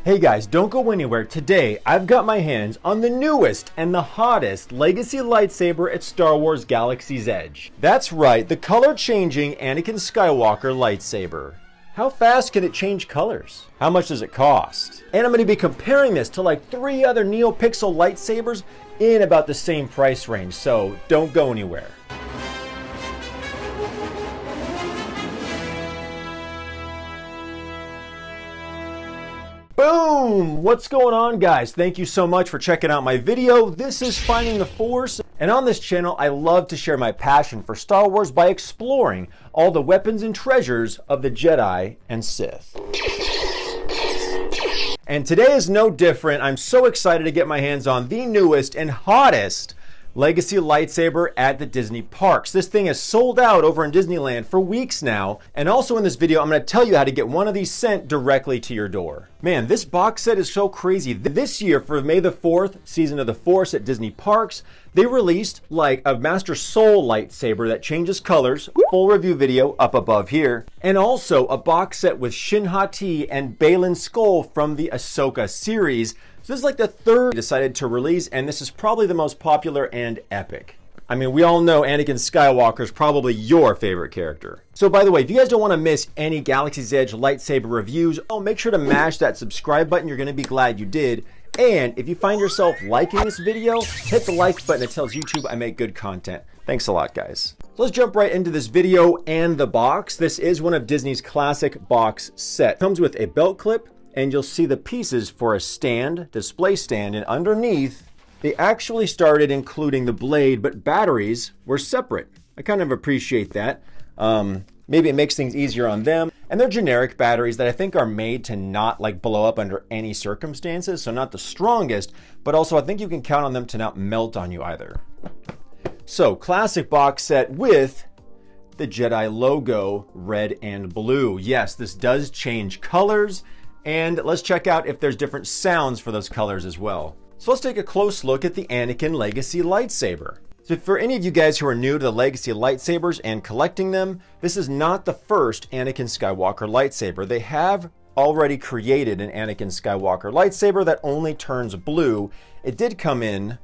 Hey guys, don't go anywhere. Today, I've got my hands on the newest and the hottest legacy lightsaber at Star Wars Galaxy's Edge. That's right, the color-changing Anakin Skywalker lightsaber. How fast can it change colors? How much does it cost? And I'm going to be comparing this to like 3 other Neopixel lightsabers in about the same price range, so don't go anywhere. Boom! What's going on, guys? Thank you so much for checking out my video. This is Finding the Force, and on this channel I love to share my passion for Star Wars by exploring all the weapons and treasures of the Jedi and Sith. And today is no different. I'm so excited to get my hands on the newest and hottest legacy lightsaber at the Disney parks. This thing is sold out over in Disneyland for weeks now, and also in this video I'm going to tell you how to get one of these sent directly to your door. Man, this box set is so crazy. This year for May the 4th, Season of the Force at Disney parks, they released like a Master Soul lightsaber that changes colors, full review video up above here, and also a box set with Shin and Baylan skull from the Ahsoka series. So this is like the 3rd they decided to release, and this is probably the most popular and epic. I mean, we all know Anakin Skywalker is probably your favorite character. So by the way, if you guys don't want to miss any Galaxy's Edge lightsaber reviews, make sure to mash that subscribe button. You're going to be glad you did. And if you find yourself liking this video, hit the like button. It tells YouTube I make good content. Thanks a lot, guys. So let's jump right into this video and the box. This is one of Disney's classic box set. It comes with a belt clip, and you'll see the pieces for a stand, display stand, and underneath, they actually started including the blade, but batteries were separate. I kind of appreciate that. Maybe it makes things easier on them. And they're generic batteries that I think are made to not like blow up under any circumstances, so not the strongest, but also I think you can count on them to not melt on you either. So, classic box set with the Jedi logo, red and blue. Yes, this does change colors. And let's check out if there's different sounds for those colors as well. So let's take a close look at the Anakin Legacy lightsaber. So for any of you guys who are new to the Legacy lightsabers and collecting them, this is not the first Anakin Skywalker lightsaber. They have already created an Anakin Skywalker lightsaber that only turns blue. It did come in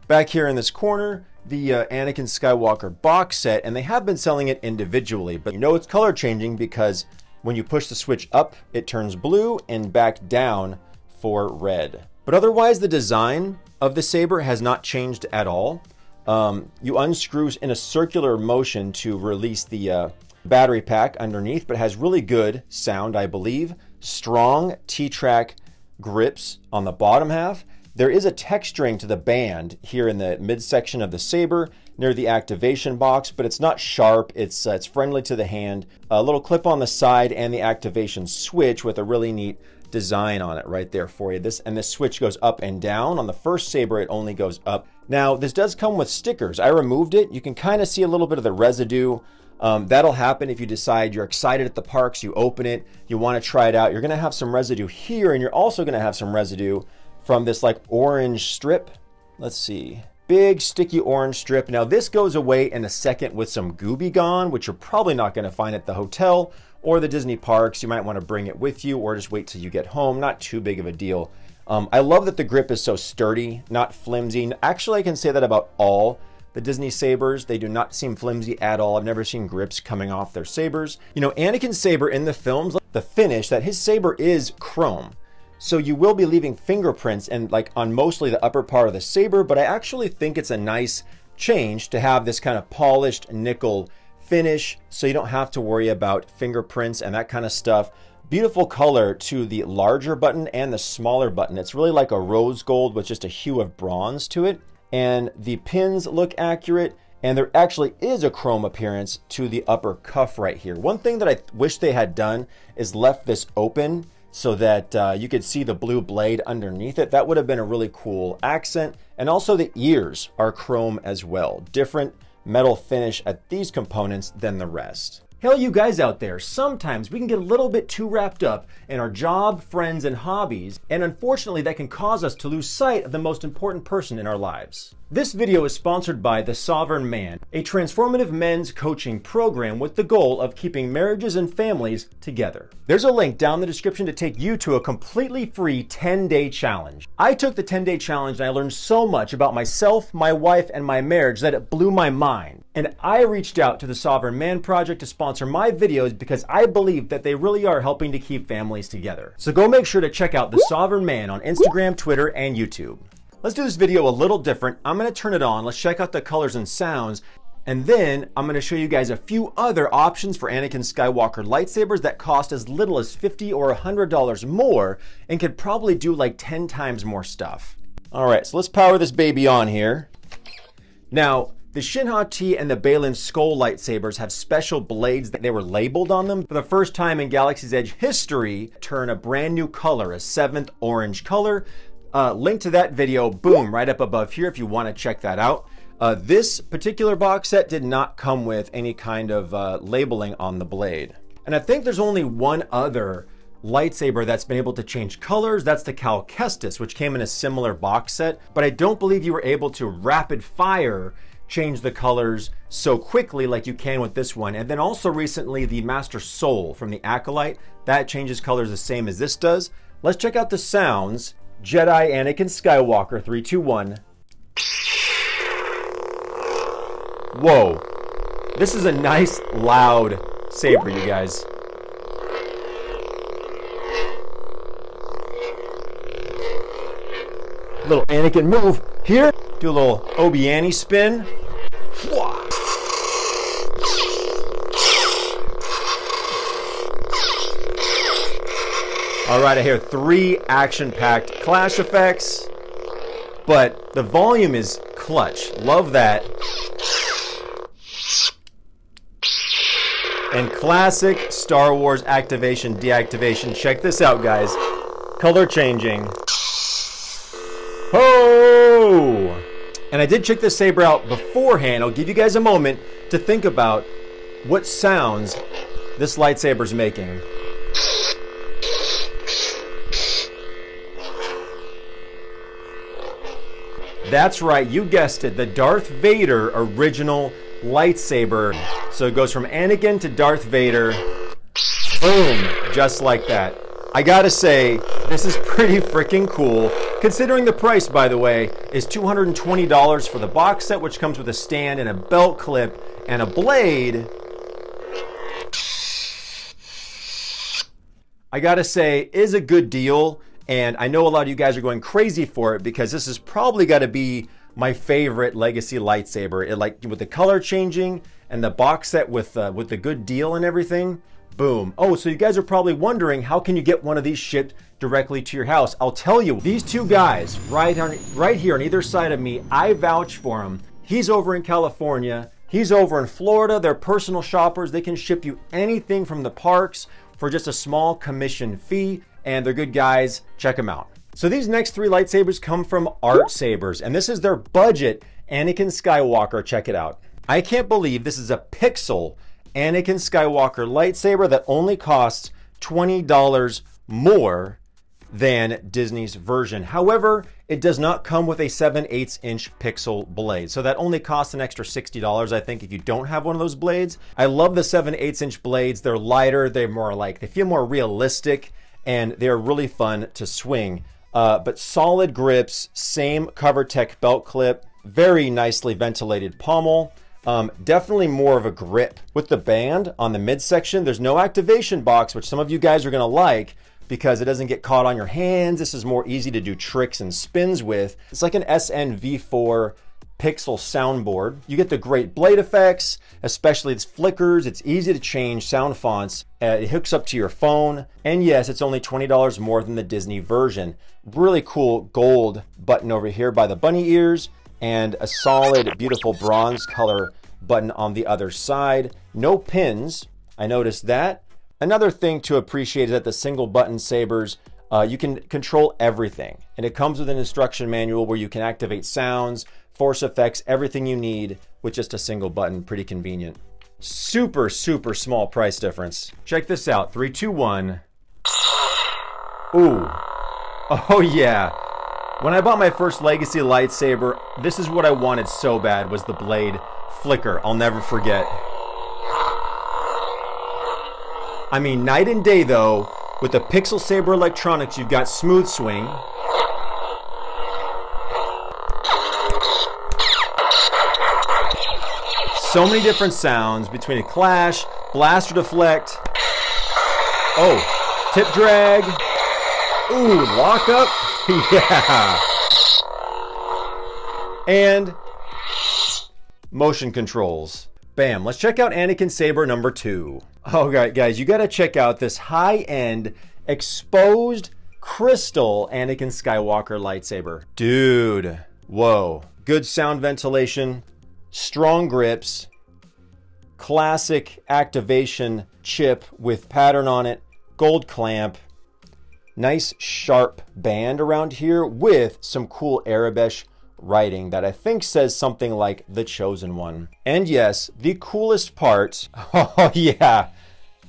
back here in this corner, the Anakin Skywalker box set, and they have been selling it individually, but you know it's color changing because when you push the switch up, it turns blue, and back down for red. But otherwise, the design of the saber has not changed at all. You unscrew in a circular motion to release the battery pack underneath, but it has really good sound, I believe. Strong T-track grips on the bottom half. There is a texturing to the band here in the midsection of the saber near the activation box, but it's not sharp. It's friendly to the hand. A little clip on the side and the activation switch with a really neat design on it right there for you. This switch goes up and down. On the first saber, it only goes up. Now, this does come with stickers. I removed it. You can kind of see a little bit of the residue. That'll happen if you decide you're excited at the parks, you open it, you want to try it out. You're going to have some residue here, and you're also going to have some residue from this like orange strip. Let's see. Big sticky orange strip. Now this goes away in a second with some Gooby Gone, which you're probably not going to find at the hotel or the Disney parks. You might want to bring it with you or just wait till you get home. Not too big of a deal. I love that the grip is so sturdy, not flimsy. Actually, I can say that about all the Disney sabers. They do not seem flimsy at all. I've never seen grips coming off their sabers. You know, Anakin's saber in the films, the finish, that his saber is chrome. So you will be leaving fingerprints and like on mostly the upper part of the saber, but I actually think it's a nice change to have this kind of polished nickel finish so you don't have to worry about fingerprints and that kind of stuff. Beautiful color to the larger button and the smaller button. It's really like a rose gold with just a hue of bronze to it. And the pins look accurate, and there actually is a chrome appearance to the upper cuff right here. One thing that I wish they had done is left this open so that you could see the blue blade underneath it. That would have been a really cool accent. And also the ears are chrome as well. Different metal finish at these components than the rest. Hell, you guys out there, sometimes we can get a little bit too wrapped up in our job, friends, and hobbies, and unfortunately that can cause us to lose sight of the most important person in our lives. This video is sponsored by The Sovereign Man, a transformative men's coaching program with the goal of keeping marriages and families together. There's a link down in the description to take you to a completely free 10-day challenge. I took the 10-day challenge and I learned so much about myself, my wife, and my marriage that it blew my mind. And I reached out to the Sovereign Man Project to sponsor my videos because I believe that they really are helping to keep families together. So go make sure to check out The Sovereign Man on Instagram, Twitter, and YouTube. Let's do this video a little different. I'm going to turn it on. Let's check out the colors and sounds. And then I'm going to show you guys a few other options for Anakin Skywalker lightsabers that cost as little as $50 or $100 more and could probably do like 10 times more stuff. All right, so let's power this baby on here. Now, the Shin and the Baylan Skull lightsabers have special blades that they were labeled on them. For the first time in Galaxy's Edge history, turn a brand new color, a 7th orange color. Link to that video, boom, right up above here if you want to check that out. This particular box set did not come with any kind of labeling on the blade. And I think there's only one other lightsaber that's been able to change colors. That's the Cal Kestis, which came in a similar box set. But I don't believe you were able to rapid fire change the colors so quickly like you can with this one. And then also recently the Master Soul from the Acolyte, that changes colors the same as this does. Let's check out the sounds. Jedi Anakin Skywalker, 3, 2, 1. Whoa. This is a nice, loud saber, you guys. Little Anakin move here. Do a little Obi-Wan spin. All right, I hear 3 action-packed clash effects, but the volume is clutch. Love that. And classic Star Wars activation, deactivation. Check this out, guys. Color changing. Oh! And I did check this saber out beforehand. I'll give you guys a moment to think about what sounds this lightsaber's making. That's right, you guessed it, the Darth Vader original lightsaber. So it goes from Anakin to Darth Vader. Boom, just like that. I gotta say, this is pretty freaking cool. Considering the price, by the way, is $220 for the box set, which comes with a stand and a belt clip and a blade. I gotta say, is a good deal. And I know a lot of you guys are going crazy for it because this is probably got to be my favorite Legacy lightsaber. It, like, with the color changing and the box set with the good deal and everything. Boom. Oh, so you guys are probably wondering, how can you get one of these shipped directly to your house? I'll tell you, these two guys right here on either side of me, I vouch for them. He's over in California. He's over in Florida. They're personal shoppers. They can ship you anything from the parks for just a small commission fee. And they're good guys. Check them out. So these next 3 lightsabers come from Artsabers, and this is their budget Anakin Skywalker. Check it out. I can't believe this is a pixel Anakin Skywalker lightsaber that only costs $20 more than Disney's version. However, it does not come with a 7/8" pixel blade. So that only costs an extra $60, I think, if you don't have one of those blades. I love the 7/8" blades. They're lighter. They're more like, they feel more realistic. And they're really fun to swing. But solid grips, same CoverTech belt clip, very nicely ventilated pommel. Definitely more of a grip. With the band on the midsection, there's no activation box, which some of you guys are gonna like because it doesn't get caught on your hands. This is more easy to do tricks and spins with. It's like an SN-V4 pixel soundboard. You get the great blade effects, especially its flickers. It's easy to change sound fonts. It hooks up to your phone. And yes, it's only $20 more than the Disney version. Really cool gold button over here by the bunny ears and a solid, beautiful bronze color button on the other side. No pins. I noticed that. Another thing to appreciate is that the single button sabers, you can control everything. And it comes with an instruction manual where you can activate sounds, force effects, everything you need with just a single button. Pretty convenient. Super, super small price difference. Check this out. 3, 2, 1. Ooh. Oh yeah. When I bought my first Legacy lightsaber, this is what I wanted so bad, was the blade flicker. I'll never forget. I mean, night and day though. With the Pixel Saber electronics, you've got smooth swing. So many different sounds between a clash, blaster deflect. Oh, tip drag. Ooh, lock up. Yeah. And motion controls. Bam. Let's check out Anakin Saber number 2. Oh, guys, you got to check out this high-end exposed crystal Anakin Skywalker lightsaber. Dude. Whoa. Good sound ventilation. Strong grips. Classic activation chip with pattern on it. Gold clamp. Nice sharp band around here with some cool Arabish writing that I think says something like The Chosen One. And yes, the coolest part, oh yeah,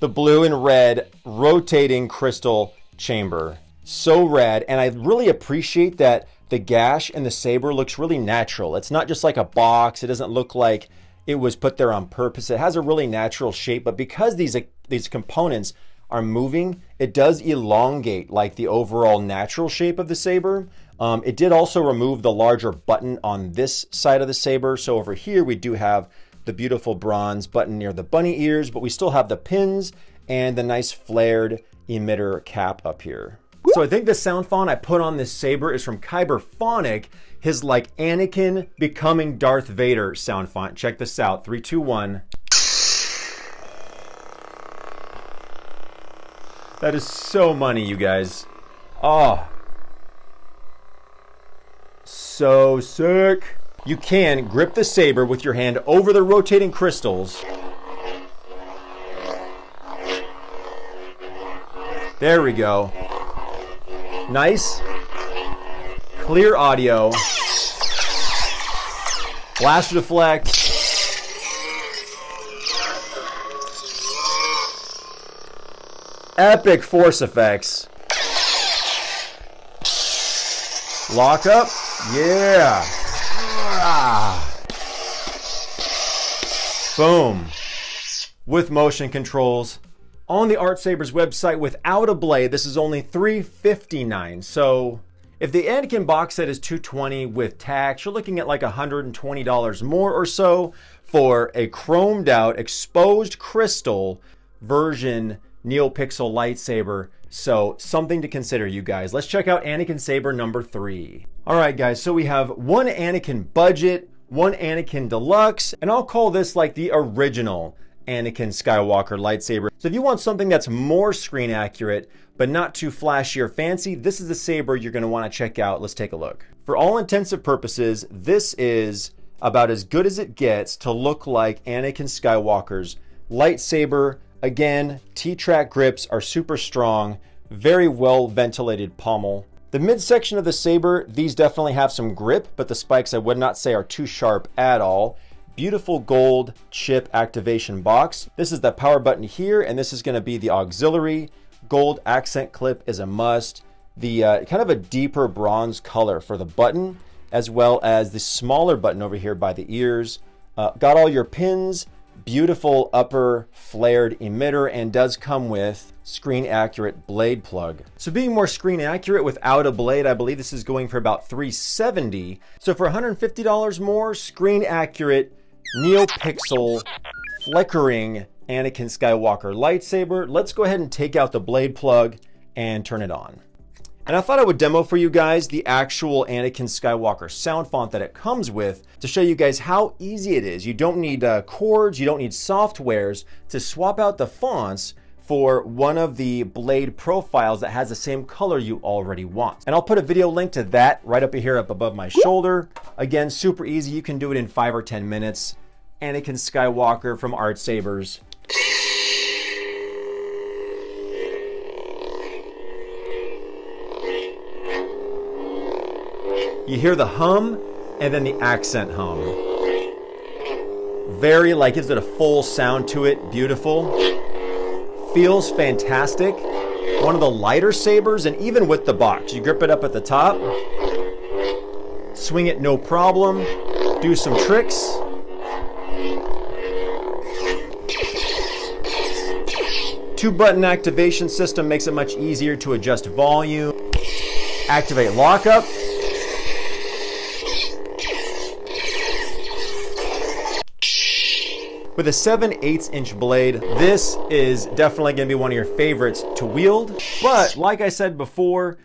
the blue and red rotating crystal chamber. So rad, and I really appreciate that the gash in the saber looks really natural. It's not just like a box. It doesn't look like it was put there on purpose. It has a really natural shape, but because these components are moving, it does elongate like the overall natural shape of the saber. It did also remove the larger button on this side of the saber. So over here, we do have the beautiful bronze button near the bunny ears, but we still have the pins and the nice flared emitter cap up here. So I think the sound font I put on this saber is from Kyber Phonic, his like Anakin becoming Darth Vader sound font. Check this out, 3, 2, 1. That is so money, you guys. Oh. So sick. You can grip the saber with your hand over the rotating crystals. There we go. Nice. Clear audio. Blaster deflect. Epic force effects. Lock up. Yeah. Boom. With motion controls. On the Artsabers website without a blade, this is only $359. So if the Anakin box set is $220 with tax, you're looking at like $120 more or so for a chromed out, exposed crystal version Neopixel lightsaber. So something to consider, you guys. Let's check out Anakin Saber number 3. All right, guys, so we have one Anakin budget, one Anakin deluxe, and I'll call this like the original Anakin Skywalker lightsaber. So if you want something that's more screen accurate, but not too flashy or fancy, this is the saber you're gonna wanna check out. Let's take a look. For all intensive purposes, this is about as good as it gets to look like Anakin Skywalker's lightsaber. Again, T-track grips are super strong, very well ventilated pommel. The midsection of the saber, these definitely have some grip, but the spikes I would not say are too sharp at all. Beautiful gold chip activation box. This is the power button here, and this is going to be the auxiliary. Gold accent clip is a must. The kind of a deeper bronze color for the button, as well as the smaller button over here by the ears. Got all your pins. Beautiful upper flared emitter, and does come with screen accurate blade plug. So being more screen accurate without a blade, I believe this is going for about $370. So for $150 more, screen accurate Neopixel flickering Anakin Skywalker lightsaber. Let's go ahead and take out the blade plug and turn it on. And I thought I would demo for you guys the actual Anakin Skywalker sound font that it comes with to show you guys how easy it is. You don't need cords, you don't need softwares to swap out the fonts for one of the blade profiles that has the same color you already want. And I'll put a video link to that right up here up above my shoulder. Again, super easy. You can do it in 5 or 10 minutes. Anakin Skywalker from Artsabers. You hear the hum and then the accent hum. Very, like, gives it a full sound to it. Beautiful. Feels fantastic. One of the lighter sabers, and even with the box, you grip it up at the top, swing it no problem, do some tricks. Two-button activation system makes it much easier to adjust volume. Activate lockup. With a 7/8" blade, this is definitely going to be one of your favorites to wield. But like I said before,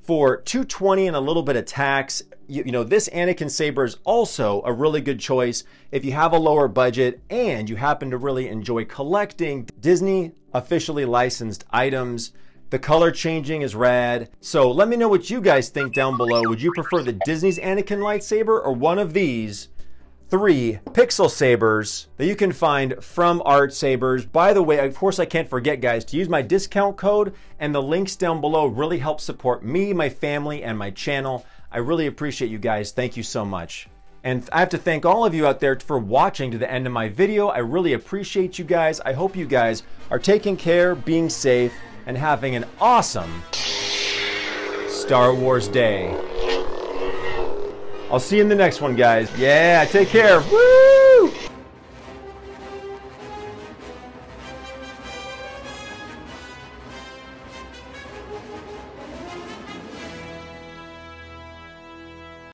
for 220 and a little bit of tax, you know, this Anakin saber is also a really good choice if you have a lower budget and you happen to really enjoy collecting Disney officially licensed items. The color changing is rad. So let me know what you guys think down below. Would you prefer the Disney's Anakin lightsaber or one of these 3 pixel sabers that you can find from Artsabers? By the way, of course, I can't forget, guys, to use my discount code, and the links down below really help support me, my family, and my channel. I really appreciate you guys. Thank you so much. And I have to thank all of you out there for watching to the end of my video. I really appreciate you guys. I hope you guys are taking care, being safe, and having an awesome Star Wars day. I'll see you in the next one, guys. Yeah, take care. Woo!